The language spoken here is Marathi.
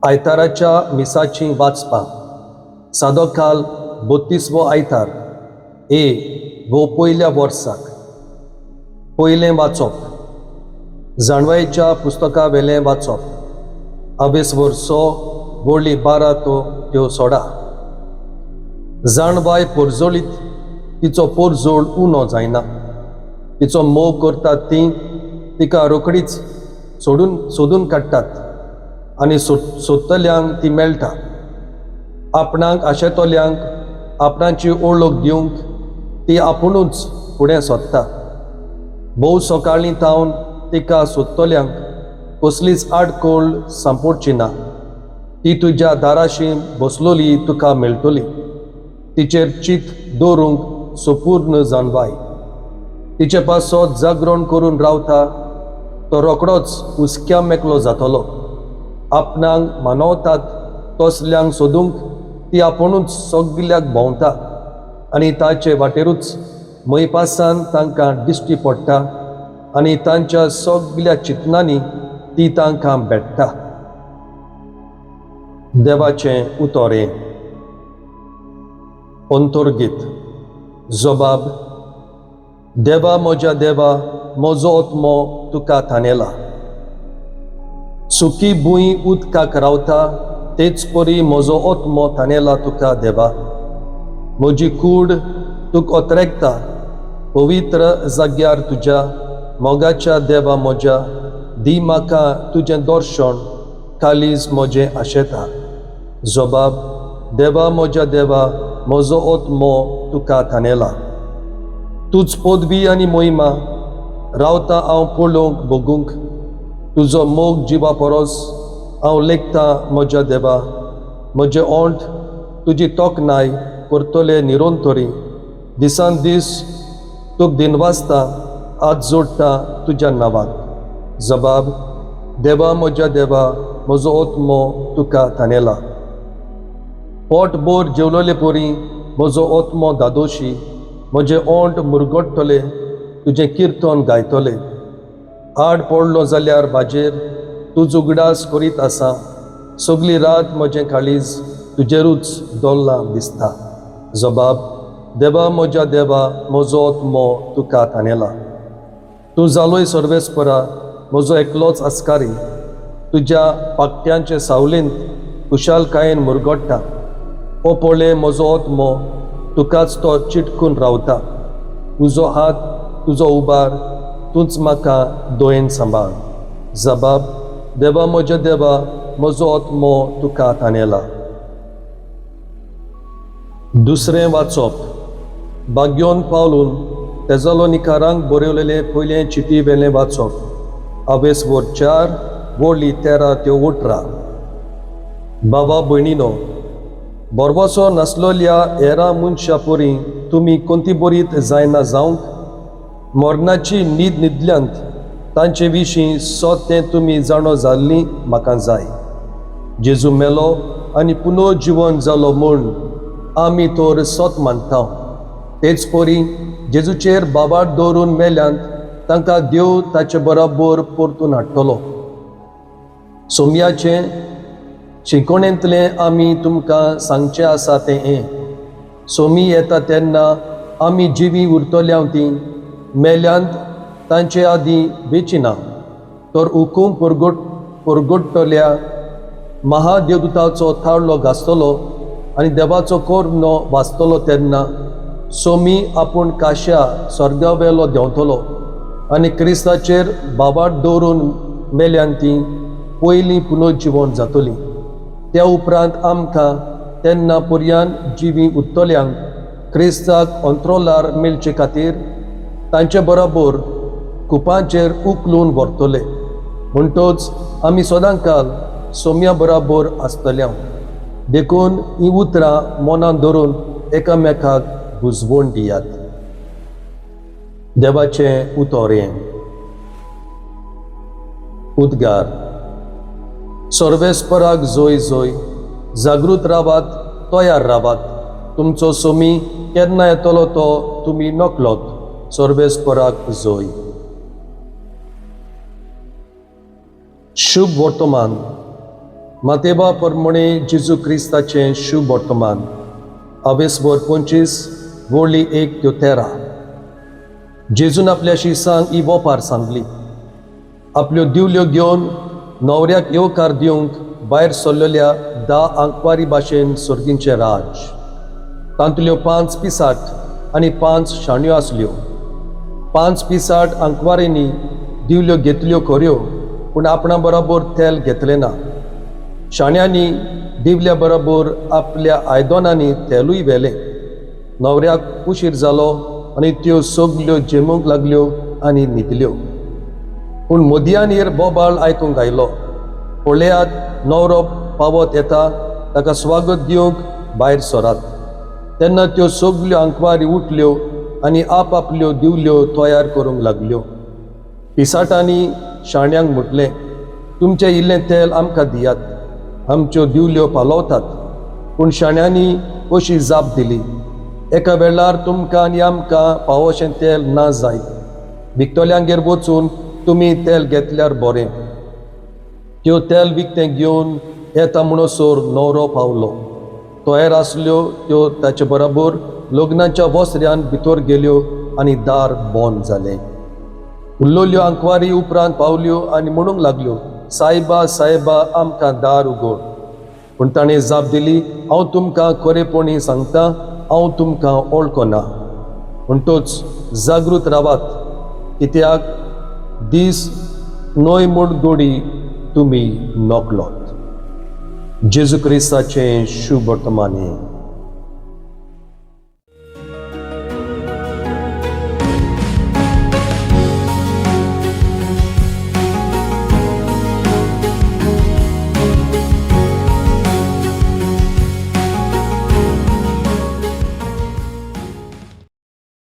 आयताराच्या मिसाची वाचपां सादो काल 32वो आयतार वो पयल्या वर्साक पयलें वाचप जाणवायेच्या पुस्तका वेलें वाचप 22 वर्सो वळी 12 त्यो सोडा जाणवाय पोरजोळीत तिचो पोरजोळ उणो जायना तिचो मोग करतात ती तिका रोखडीच सोदून काडटात आनी सोदतल्यांक ती मेळटा आपणाक आशेतोल्यांक आपणाची ओळख दिवंक ती आपुणूच फुडें सोदता भोव सकाळीं तावन तिका सोदतल्यांक कसलीच आडखळ सांपडची ना ती तुज्या दाराशी बसलोली तुका मेळटली तिचेर चित दवरूंक संपूर्ण जाणवाय तिचे पासो जागरण करून रावता तो रोखडोच हुस्क्या मेकलो जातलो आपणाक मानवतात तसल्यांक सोदूंक ती आपुणूच सगल्याक भोंवता आनी ताचे वाटेरूच मैपासान तांकां दिश्टी पडटा आनी तांच्या सगल्या चिंतनांनी ती तांकां भेटता देवाचें उतोरें अंतर्गीत जबाब देवा म्हज्या देवा म्हजो आत्मो तुका थानेला सुकी भूंय उदकाक रावता तेच परी म्हजो आत्मो थानेला तुका देवा म्हजी कूड तुका ओतरेकता पवित्र जाग्यार तुज्या मोगाच्या देवा म्हज्या दी म्हाका तुजें दर्शन कालीज म्हजें आशेता जबाब देवा म्हज्या देवा म्हजो आत्मो तुका थानेला तूच पदवी आनी मोहिमा रावता हांव पळोवंक बगूंक तुजो मोग जिवा परोस हांव लेखता म्हज्या देवा म्हजे ओंठ तुजी तोखणाय करतले निरोंतरी दिसान दीस तुका दिनवासता हात जोडटा तुज्या नांवाक जबाब देवा म्हज्या देवा म्हजो आत्मो तुका थानेला पोटभर जेवलोले परी म्हजो आत्मो दादोशी म्हजे ओंठ मुरगडटले तुजें किर्तन गायतले आड पडलो जाल्यार बाजेर तूं उगडास करीत आसा सगली रात म्हजें काळीज तुजेरूच दोल्लां दिसता जबाब देवा म्हज्या देवा म्हजो आत्मो तुका थानेला तूं जालोय सर्वेस्परा म्हजो एकलोच आस्कारी तुज्या पाकट्यांचे सावलींत खुशालकायेन मुरगडटा ओ पळय म्हजो आत्मो तुकाच तो चिटकून रावता तुजो हात तुजो उबार तूंच म्हाका दोयेन सांबाळ जबाब देवा म्हज्या देवा म्हजो आत्मो तुका थानेला दुसरें वाचप बाग्योन पावलून तेजलोनिकारांक बरयलेलें पयलें चिटी वेलें वाचप 4 वळी 13 त्यो 18 बाबा भयणीनो बरवसो नासलोल्या हेरां मनशां परी तुमी कोणती बरीत जायना जावंक मरणाची न्हीद न्हिदल्यांत तांचे विशीं सोत तें तुमी जाणो जाल्लीं म्हाका जाय जेजू मेलो आनी पुनर्जीवन जालो म्हूण आमी तर सोत मानता तेच परी जेजूचेर बाबाट दवरून मेल्यांत तांकां देव ताचे बराबर परतून हाडटलो सोमयाचें शिकोणेंतलें आमी तुमकां सांगचें आसा तें हें सोमी येता तेन्ना आमी जिवी उरतल्यांव तीं मेल्यांत तांचे आदीं बेचिना तर हुकूम परगडटल्या महादेवदूताचो थाळो घासतलो आनी देवाचो कोर्नो वाचतलो तेन्ना सोमी आपूण काश्या स्वर्गावेलो देंवतलो आनी क्रिस्ताचेर बाबाट दवरून मेल्यांत तीं पयलीं पुनर्जीवन जातलीं त्या उपरांत आमकां तेन्ना पर्यान जिवी उरतल्यांक क्रिस्ताक अंत्रोलार मेलचे खातीर तांचे बरोबर कुपांचेर उखलून व्हरतले म्हणटच आमी सदांकाल सोम्या बरोबर आसतल्यांव देखून हीं उतरां मनान धरून एकामेकाक बुजवण दियात देवाचें उतोरें उद्गार सर्वेस्पराक जोय जोय जागृत रावात तयार रावात तुमचो सोमी केन्ना येतलो तो तुमी नकलोत सर्वेस्पराक जोय शुभ वर्तमान मातेबा परमणे जेजू क्रिस्ताचें शुभ वर्तमान अवेसभर 25 वोळी 1-13. जेजून आपल्या शिसांक ही वोपार सांगली. आपल्यो दिवल्यो घेवन न्हवऱ्याक येवकार दिवंक भायर सरलेल्या 10 आंकवारी भाशेन सर्गींचें राज. तांतल्यो 5 पिसाट आनी 5 शाण्यो आसल्यो. 5 पिसाट आंकवारींनी दिवल्यो घेतल्यो खऱ्यो, पूण आपणा बरोबर तेल घेतलें ना. शाण्यांनी दिवल्या बरोबर आपल्या आयदनांनी तेलूय व्हेलें. न्हवऱ्याक उशीर जालो आनी त्यो सगल्यो जेमूंक लागल्यो आनी न्हिदल्यो. पूण मोदयांनीर बोबाळ आयकूंक आयलो. पळयात, न्हवरो पावत येता, ताका स्वागत दिवंक भायर सरात. तेन्ना त्यो सगल्यो आंकवारी उठल्यो आनी आपआपल्यो दिवल्यो तयार करूंक लागल्यो. पिसाटांनी शाण्यांक म्हटलें, तुमचें इल्लें तेल आमकां दियात, आमच्यो दिवल्यो पालवतात. पूण शाण्यांनी अशी जाप दिली, एका वेळार तुमकां आनी आमकां पावोशें तेल ना जायत. विकतल्यांगेर वचून तुमी तेल घेतल्यार बरें. त्यो तेल विकतें घेवन येता म्हणसर न्हवरो पावलो. तयार आसल्यो त्यो ताचे बरोबर लग्नाच्या वस्त्र्यान भितर गेल्यो आनी दार बंद जालें. उरलोल्यो आंकवारी उपरांत पावल्यो आनी म्हणूंक लागल्यो, सायबा सायबा आमकां दार उगड. पूण ताणें जाप दिली, हांव तुमकां खरेपणी सांगतां, हांव तुमकां वळखना. म्हणटूच जागृत रावात, कित्याक दीस न्हय म्हूण घडी तुमी नॉकलोत. जेजू क्रिस्ताचें शुभ वर्तमानी.